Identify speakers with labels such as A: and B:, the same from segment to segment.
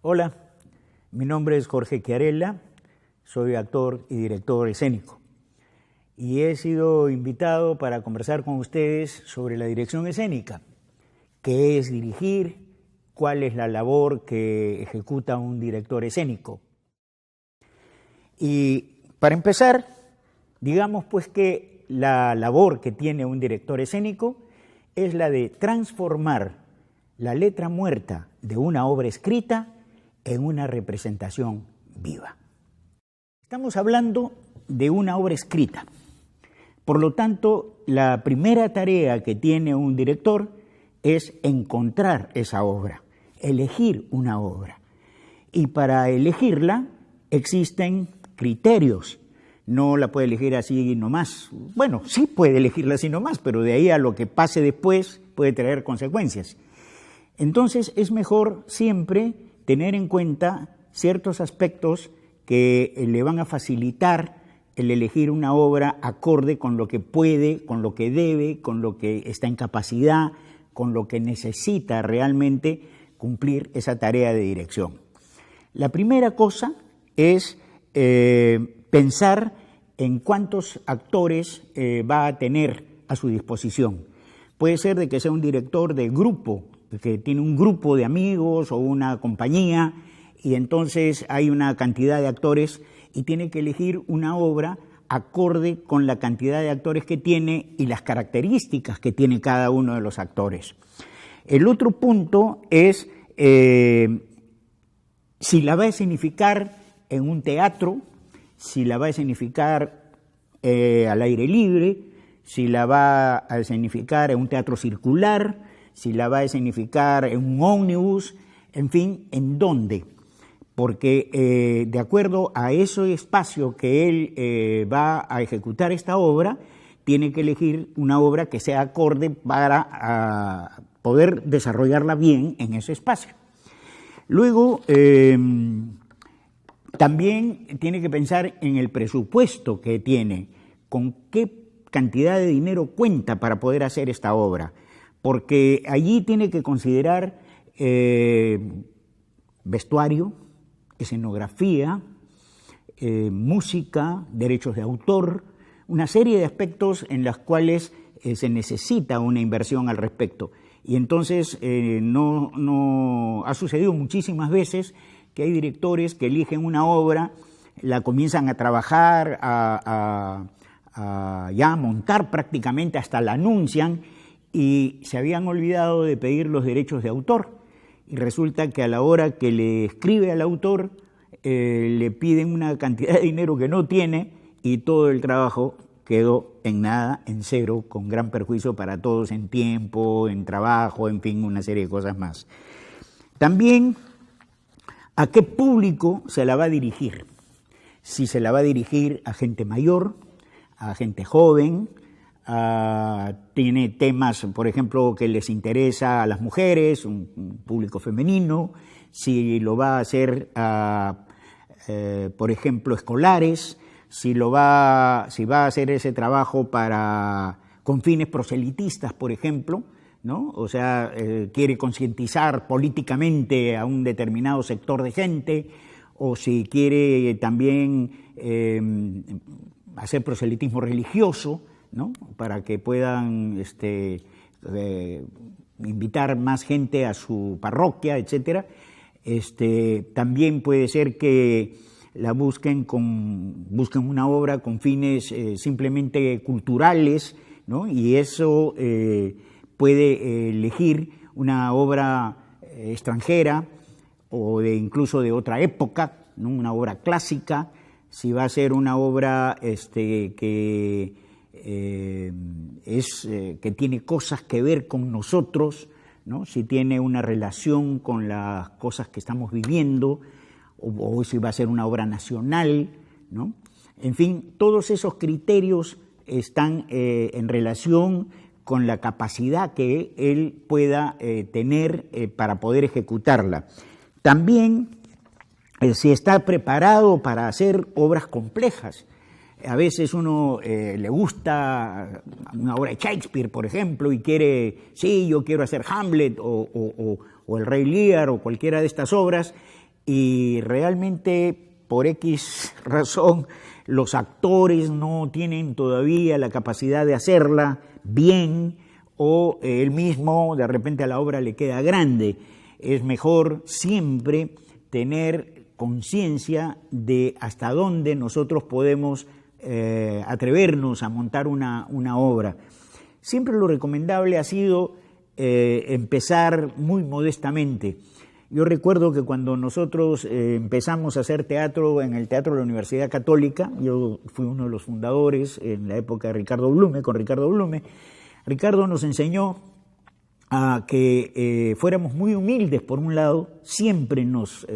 A: Hola, mi nombre es Jorge Chiarella, soy actor y director escénico y he sido invitado para conversar con ustedes sobre la dirección escénica, qué es dirigir, cuál es la labor que ejecuta un director escénico. Y para empezar, digamos pues que la labor que tiene un director escénico es la de transformar la letra muerta de una obra escrita en una representación viva. Estamos hablando de una obra escrita. Por lo tanto, la primera tarea que tiene un director es encontrar esa obra, elegir una obra. Y para elegirla existen criterios. No la puede elegir así nomás. Bueno, sí puede elegirla así nomás, pero de ahí a lo que pase después puede traer consecuencias. Entonces es mejor siempre tener en cuenta ciertos aspectos que le van a facilitar el elegir una obra acorde con lo que puede, con lo que debe, con lo que está en capacidad, con lo que necesita realmente cumplir esa tarea de dirección. La primera cosa es pensar en cuántos actores va a tener a su disposición. Puede ser de que sea un director de grupo, que tiene un grupo de amigos o una compañía y entonces hay una cantidad de actores y tiene que elegir una obra acorde con la cantidad de actores que tiene y las características que tiene cada uno de los actores. El otro punto es si la va a escenificar en un teatro, si la va a escenificar al aire libre, si la va a escenificar en un teatro circular, si la va a escenificar en un ómnibus, en fin, ¿en dónde? Porque de acuerdo a ese espacio que él va a ejecutar esta obra, tiene que elegir una obra que sea acorde para poder desarrollarla bien en ese espacio. Luego, también tiene que pensar en el presupuesto que tiene, con qué cantidad de dinero cuenta para poder hacer esta obra, porque allí tiene que considerar vestuario, escenografía, música, derechos de autor, una serie de aspectos en los cuales se necesita una inversión al respecto. Y entonces no ha sucedido muchísimas veces que hay directores que eligen una obra, la comienzan a trabajar, ya a montar prácticamente, hasta la anuncian, y se habían olvidado de pedir los derechos de autor. Y resulta que a la hora que le escribe al autor, le piden una cantidad de dinero que no tiene y todo el trabajo quedó en nada, en cero, con gran perjuicio para todos en tiempo, en trabajo, en fin, una serie de cosas más. También, ¿a qué público se la va a dirigir? Si se la va a dirigir a gente mayor, a gente joven, tiene temas, por ejemplo, que les interesa a las mujeres, un público femenino, si lo va a hacer por ejemplo, escolares, si va a hacer ese trabajo con fines proselitistas, por ejemplo, ¿no? O sea, quiere concientizar políticamente a un determinado sector de gente, o si quiere también hacer proselitismo religioso, ¿no? Para que puedan invitar más gente a su parroquia, etcétera. También puede ser que la busquen una obra con fines simplemente culturales, ¿no? Y eso puede elegir una obra extranjera o incluso de otra época, ¿no? Una obra clásica, si va a ser una obra que tiene cosas que ver con nosotros, ¿no? Si tiene una relación con las cosas que estamos viviendo, o si va a ser una obra nacional, ¿no? En fin, todos esos criterios están en relación con la capacidad que él pueda tener para poder ejecutarla. También si está preparado para hacer obras complejas. A veces uno le gusta una obra de Shakespeare, por ejemplo, y quiere, sí, yo quiero hacer Hamlet o el Rey Lear o cualquiera de estas obras, y realmente por X razón los actores no tienen todavía la capacidad de hacerla bien, o él mismo de repente a la obra le queda grande. Es mejor siempre tener conciencia de hasta dónde nosotros podemos atrevernos a montar una obra. Siempre lo recomendable ha sido empezar muy modestamente. Yo recuerdo que cuando nosotros empezamos a hacer teatro en el Teatro de la Universidad Católica, yo fui uno de los fundadores en la época de Ricardo Blume, con Ricardo Blume. Ricardo nos enseñó a que fuéramos muy humildes, por un lado, siempre nos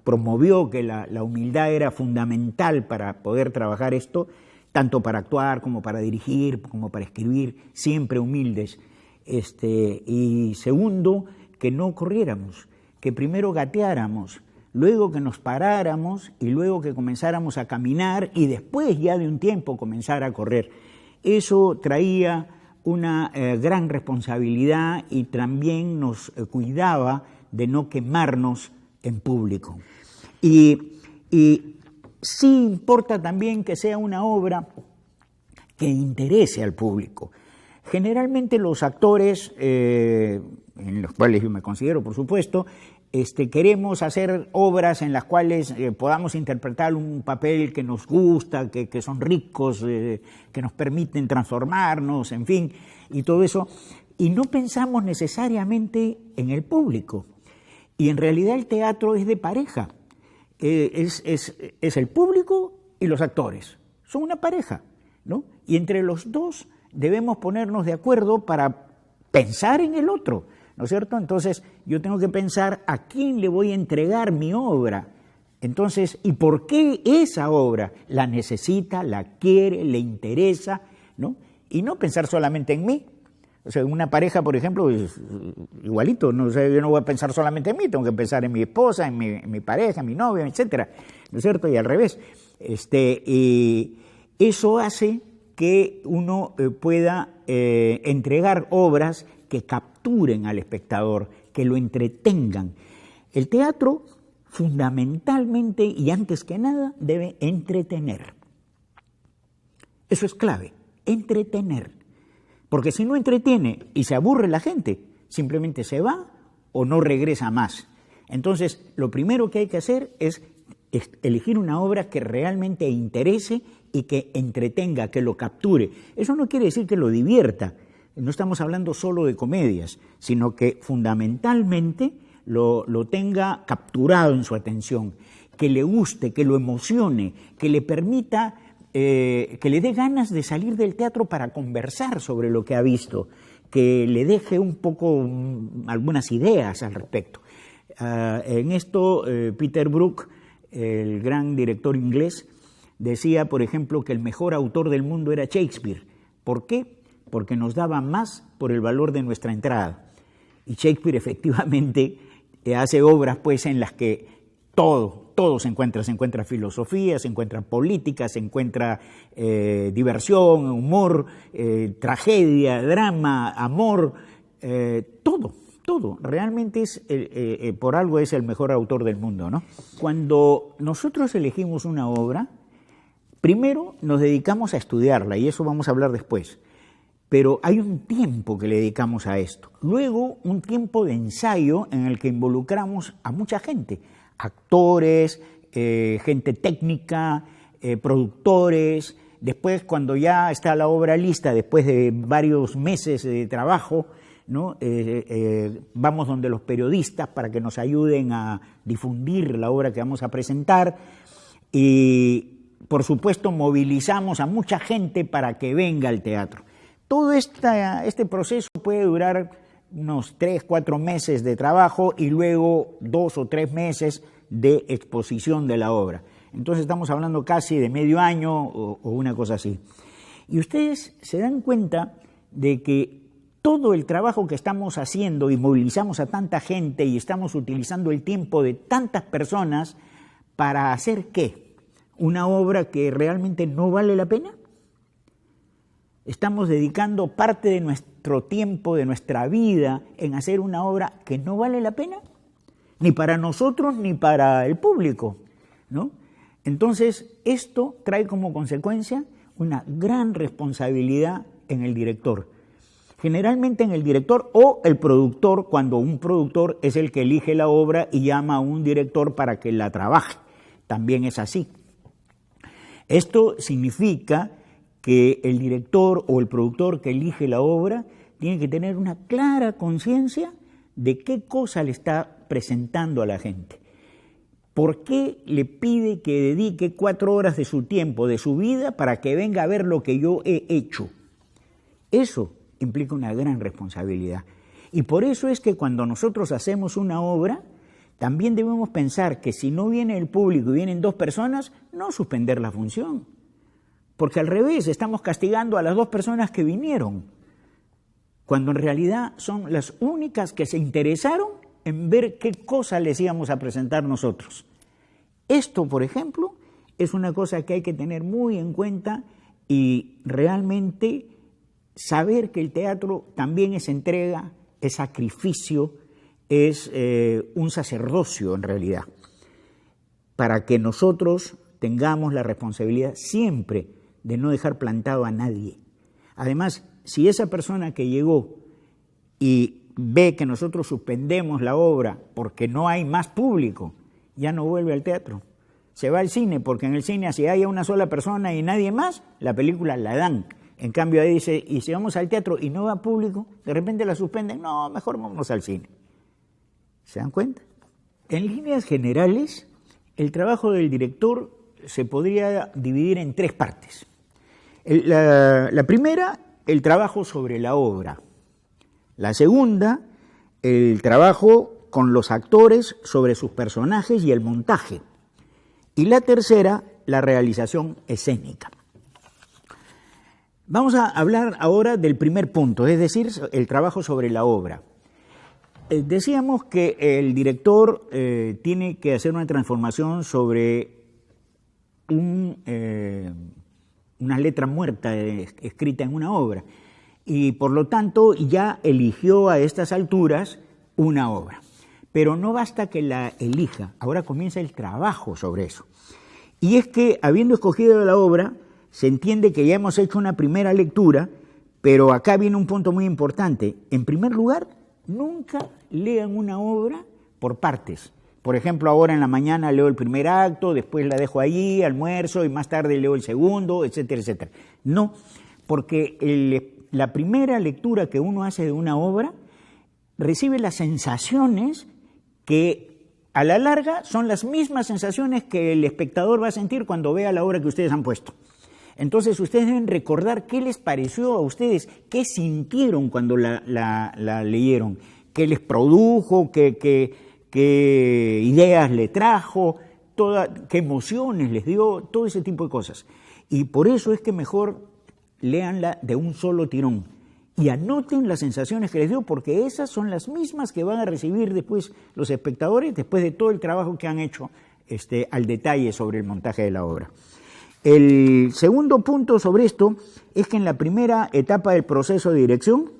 A: promovió que la humildad era fundamental para poder trabajar esto, tanto para actuar como para dirigir, como para escribir, siempre humildes. Y segundo, que no corriéramos, que primero gateáramos, luego que nos paráramos y luego que comenzáramos a caminar y después ya de un tiempo comenzar a correr. Eso traía una gran responsabilidad y también nos cuidaba de no quemarnos en público. Y sí importa también que sea una obra que interese al público. Generalmente los actores, en los cuales yo me considero, por supuesto, queremos hacer obras en las cuales podamos interpretar un papel que nos gusta, que son ricos, que nos permiten transformarnos, en fin, y todo eso, y no pensamos necesariamente en el público. Y en realidad el teatro es de pareja, es el público y los actores, son una pareja, ¿no? Y entre los dos debemos ponernos de acuerdo para pensar en el otro, ¿no es cierto? Entonces yo tengo que pensar a quién le voy a entregar mi obra, entonces, ¿y por qué esa obra la necesita, la quiere, le interesa, ¿no? Y no pensar solamente en mí. O sea, una pareja, por ejemplo, es igualito, ¿no? O sea, yo no voy a pensar solamente en mí, tengo que pensar en mi esposa, en mi pareja, en mi novia, etcétera, ¿no es cierto? Y al revés. Y eso hace que uno pueda entregar obras que capturen al espectador, que lo entretengan. El teatro, fundamentalmente y antes que nada, debe entretener. Eso es clave, entretener. Porque si no entretiene y se aburre la gente, simplemente se va o no regresa más. Entonces, lo primero que hay que hacer es elegir una obra que realmente interese y que entretenga, que lo capture. Eso no quiere decir que lo divierta. No estamos hablando solo de comedias, sino que fundamentalmente lo tenga capturado en su atención, que le guste, que lo emocione, que le permita, que le dé ganas de salir del teatro para conversar sobre lo que ha visto, que le deje un poco algunas ideas al respecto. En esto, Peter Brook, el gran director inglés, decía, por ejemplo, que el mejor autor del mundo era Shakespeare. ¿Por qué? Porque nos daba más por el valor de nuestra entrada. Y Shakespeare efectivamente hace obras pues en las que todo se encuentra filosofía, se encuentra política, se encuentra diversión, humor, tragedia, drama, amor, todo. Realmente por algo es el mejor autor del mundo, ¿no? Cuando nosotros elegimos una obra, primero nos dedicamos a estudiarla, y eso vamos a hablar después, pero hay un tiempo que le dedicamos a esto. Luego, un tiempo de ensayo en el que involucramos a mucha gente, actores, gente técnica, productores, después cuando ya está la obra lista, después de varios meses de trabajo, ¿no? Vamos donde los periodistas para que nos ayuden a difundir la obra que vamos a presentar y, por supuesto, movilizamos a mucha gente para que venga al teatro. Todo este proceso puede durar unos 3, 4 meses de trabajo y luego 2 o 3 meses de exposición de la obra. Entonces estamos hablando casi de medio año o una cosa así. Y ustedes se dan cuenta de que todo el trabajo que estamos haciendo y movilizamos a tanta gente y estamos utilizando el tiempo de tantas personas para hacer ¿qué? ¿Una obra que realmente no vale la pena? Estamos dedicando parte de nuestro tiempo, de nuestra vida, en hacer una obra que no vale la pena, ni para nosotros ni para el público, ¿no? Entonces, esto trae como consecuencia una gran responsabilidad en el director. Generalmente en el director o el productor, cuando un productor es el que elige la obra y llama a un director para que la trabaje. También es así. Esto significa que el director o el productor que elige la obra tiene que tener una clara conciencia de qué cosa le está presentando a la gente. ¿Por qué le pide que dedique 4 horas de su tiempo, de su vida, para que venga a ver lo que yo he hecho? Eso implica una gran responsabilidad. Y por eso es que cuando nosotros hacemos una obra, también debemos pensar que si no viene el público y vienen 2 personas, no suspender la función. Porque al revés, estamos castigando a las 2 personas que vinieron, cuando en realidad son las únicas que se interesaron en ver qué cosa les íbamos a presentar nosotros. Esto, por ejemplo, es una cosa que hay que tener muy en cuenta y realmente saber que el teatro también es entrega, es sacrificio, es un sacerdocio en realidad, para que nosotros tengamos la responsabilidad siempre de no dejar plantado a nadie. Además, si esa persona que llegó y ve que nosotros suspendemos la obra porque no hay más público, ya no vuelve al teatro. Se va al cine, porque en el cine si hay una sola persona y nadie más, la película la dan. En cambio ahí dice, y si vamos al teatro y no va público, de repente la suspenden, no, mejor vamos al cine. ¿Se dan cuenta? En líneas generales, el trabajo del director se podría dividir en 3 partes. La primera, el trabajo sobre la obra. La segunda, el trabajo con los actores sobre sus personajes y el montaje. Y la tercera, la realización escénica. Vamos a hablar ahora del primer punto, es decir, el trabajo sobre la obra. Decíamos que el director tiene que hacer una transformación sobre una letra muerta escrita en una obra. Y por lo tanto ya eligió a estas alturas una obra. Pero no basta que la elija, ahora comienza el trabajo sobre eso. Y es que, habiendo escogido la obra, se entiende que ya hemos hecho una primera lectura, pero acá viene un punto muy importante. En primer lugar, nunca lean una obra por partes. Por ejemplo, ahora en la mañana leo el primer acto, después la dejo allí, almuerzo, y más tarde leo el segundo, etcétera, etcétera. No, porque la primera lectura que uno hace de una obra recibe las sensaciones que a la larga son las mismas sensaciones que el espectador va a sentir cuando vea la obra que ustedes han puesto. Entonces ustedes deben recordar qué les pareció a ustedes, qué sintieron cuando la leyeron, qué les produjo, qué ideas le trajo, qué emociones les dio, todo ese tipo de cosas. Y por eso es que mejor léanla de un solo tirón y anoten las sensaciones que les dio, porque esas son las mismas que van a recibir después los espectadores, después de todo el trabajo que han hecho al detalle sobre el montaje de la obra. El segundo punto sobre esto es que en la primera etapa del proceso de dirección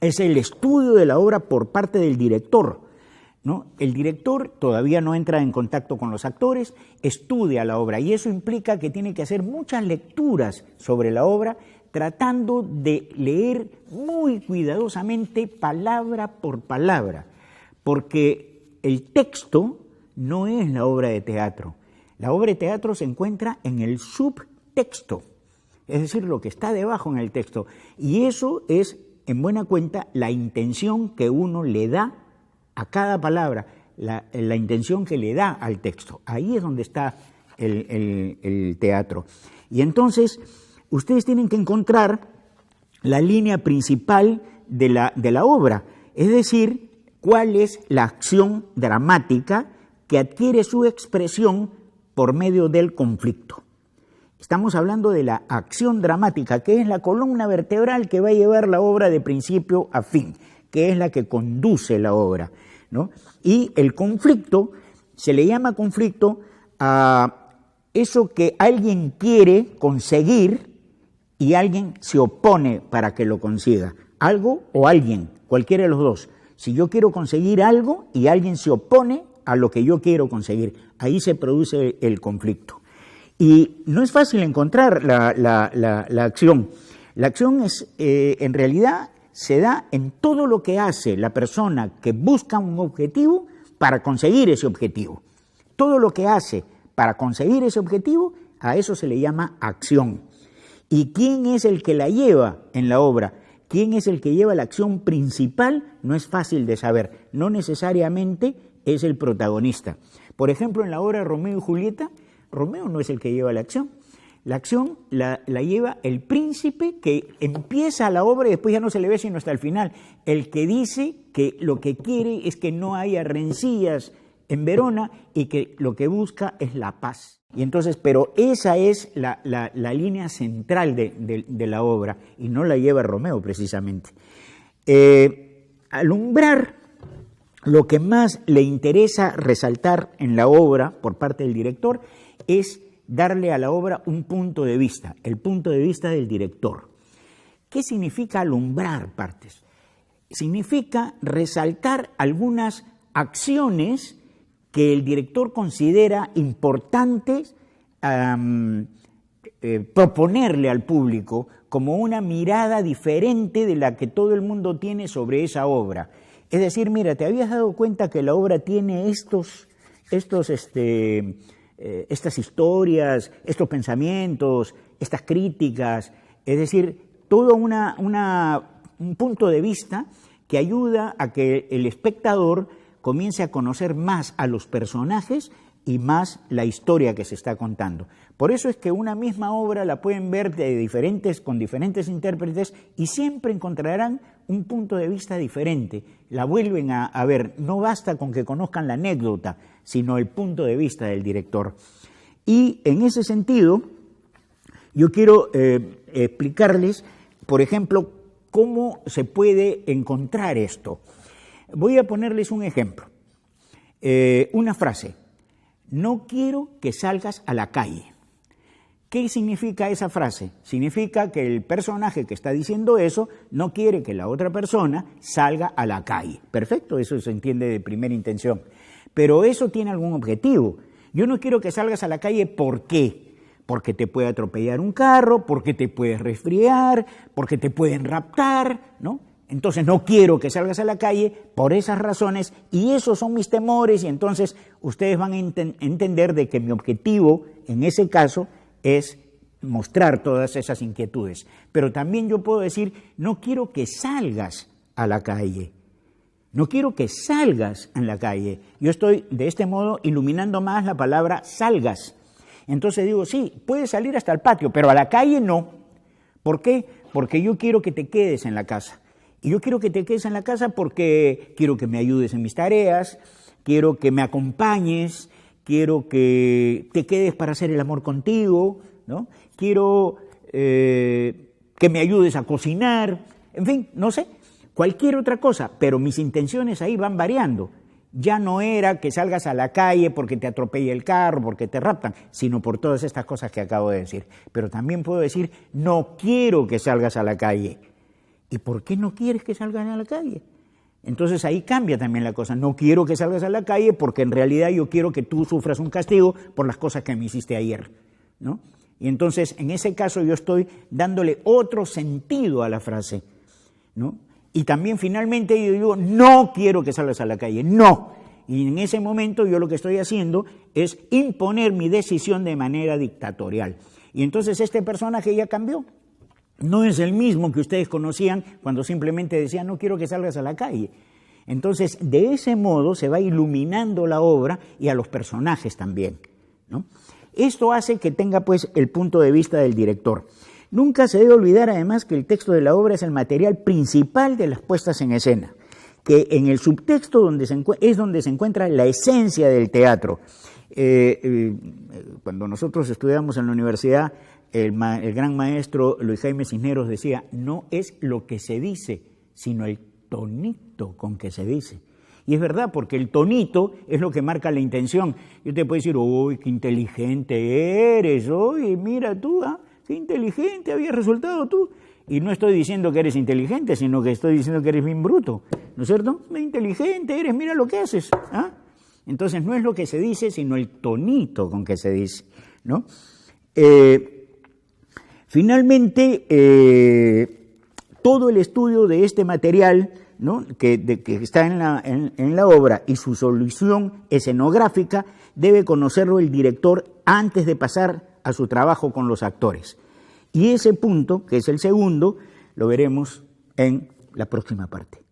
A: es el estudio de la obra por parte del director, ¿no? El director todavía no entra en contacto con los actores, estudia la obra y eso implica que tiene que hacer muchas lecturas sobre la obra, tratando de leer muy cuidadosamente palabra por palabra, porque el texto no es la obra de teatro. La obra de teatro se encuentra en el subtexto. es decir, lo que está debajo en el texto. Y eso es, en buena cuenta, la intención que uno le da a cada palabra, la intención que le da al texto. Ahí es donde está el teatro. Y entonces, ustedes tienen que encontrar la línea principal de la obra, es decir, cuál es la acción dramática que adquiere su expresión por medio del conflicto. Estamos hablando de la acción dramática, que es la columna vertebral que va a llevar la obra de principio a fin, que es la que conduce la obra, ¿no? Y el conflicto, se le llama conflicto a eso que alguien quiere conseguir y alguien se opone para que lo consiga. Algo o alguien, cualquiera de los dos. Si yo quiero conseguir algo y alguien se opone a lo que yo quiero conseguir, ahí se produce el conflicto. Y no es fácil encontrar la acción. La acción es, en realidad, se da en todo lo que hace la persona que busca un objetivo para conseguir ese objetivo. Todo lo que hace para conseguir ese objetivo, a eso se le llama acción. ¿Y quién es el que la lleva en la obra? ¿Quién es el que lleva la acción principal? No es fácil de saber. No necesariamente es el protagonista. Por ejemplo, en la obra Romeo y Julieta, Romeo no es el que lleva la acción. La acción la lleva el príncipe que empieza la obra y después ya no se le ve sino hasta el final. El que dice que lo que quiere es que no haya rencillas en Verona y que lo que busca es la paz. Y entonces, pero esa es la línea central de la obra y no la lleva Romeo precisamente. Alumbrar lo que más le interesa resaltar en la obra por parte del director es darle a la obra un punto de vista, el punto de vista del director. ¿Qué significa alumbrar partes? Significa resaltar algunas acciones que el director considera importantes proponerle al público como una mirada diferente de la que todo el mundo tiene sobre esa obra. Es decir, mira, ¿te habías dado cuenta que la obra tiene estas historias, estos pensamientos, estas críticas? Es decir, todo un punto de vista que ayuda a que el espectador comience a conocer más a los personajes y más la historia que se está contando. Por eso es que una misma obra la pueden ver con diferentes intérpretes y siempre encontrarán un punto de vista diferente. La vuelven a ver. No basta con que conozcan la anécdota, sino el punto de vista del director. Y en ese sentido, yo quiero explicarles, por ejemplo, cómo se puede encontrar esto. Voy a ponerles un ejemplo, una frase: no quiero que salgas a la calle. ¿Qué significa esa frase? Significa que el personaje que está diciendo eso no quiere que la otra persona salga a la calle. Perfecto, eso se entiende de primera intención. Pero eso tiene algún objetivo. Yo no quiero que salgas a la calle, ¿por qué? Porque te puede atropellar un carro, porque te puedes resfriar, porque te pueden raptar, ¿no? Entonces no quiero que salgas a la calle por esas razones y esos son mis temores y entonces ustedes van a entender de que mi objetivo en ese caso es mostrar todas esas inquietudes. Pero también yo puedo decir, no quiero que salgas a la calle, no quiero que salgas en la calle. Yo estoy de este modo iluminando más la palabra salgas. Entonces digo, sí, puedes salir hasta el patio, pero a la calle no. ¿Por qué? Porque yo quiero que te quedes en la casa. Y yo quiero que te quedes en la casa porque quiero que me ayudes en mis tareas, quiero que me acompañes, quiero que te quedes para hacer el amor contigo, ¿no? Quiero que me ayudes a cocinar, en fin, no sé, cualquier otra cosa, pero mis intenciones ahí van variando. Ya no era que salgas a la calle porque te atropella el carro, porque te raptan, sino por todas estas cosas que acabo de decir. Pero también puedo decir, no quiero que salgas a la calle. ¿Y por qué no quieres que salgan a la calle? Entonces ahí cambia también la cosa. No quiero que salgas a la calle porque en realidad yo quiero que tú sufras un castigo por las cosas que me hiciste ayer, ¿no? Y entonces en ese caso yo estoy dándole otro sentido a la frase, ¿no? Y también finalmente yo digo, no quiero que salgas a la calle, no. Y en ese momento yo lo que estoy haciendo es imponer mi decisión de manera dictatorial. y entonces este personaje ya cambió. No es el mismo que ustedes conocían cuando simplemente decían no quiero que salgas a la calle. Entonces, de ese modo se va iluminando la obra y a los personajes también, ¿no? Esto hace que tenga pues el punto de vista del director. Nunca se debe olvidar además que el texto de la obra es el material principal de las puestas en escena, que en el subtexto es donde se encuentra la esencia del teatro. Cuando nosotros estudiamos en la universidad, el gran maestro Luis Jaime Cisneros decía, no es lo que se dice, sino el tonito con que se dice. Y es verdad, porque el tonito es lo que marca la intención. Yo te puedo decir, uy, qué inteligente eres, oye, mira tú, qué inteligente habías resultado tú. Y no estoy diciendo que eres inteligente, sino que estoy diciendo que eres bien bruto, ¿no es cierto? Inteligente eres, mira lo que haces, ¿ah? Entonces no es lo que se dice, sino el tonito con que se dice, ¿no? Finalmente, todo el estudio de este material, ¿no? que está en la obra y su solución escenográfica debe conocerlo el director antes de pasar a su trabajo con los actores. Y ese punto, que es el segundo, lo veremos en la próxima parte.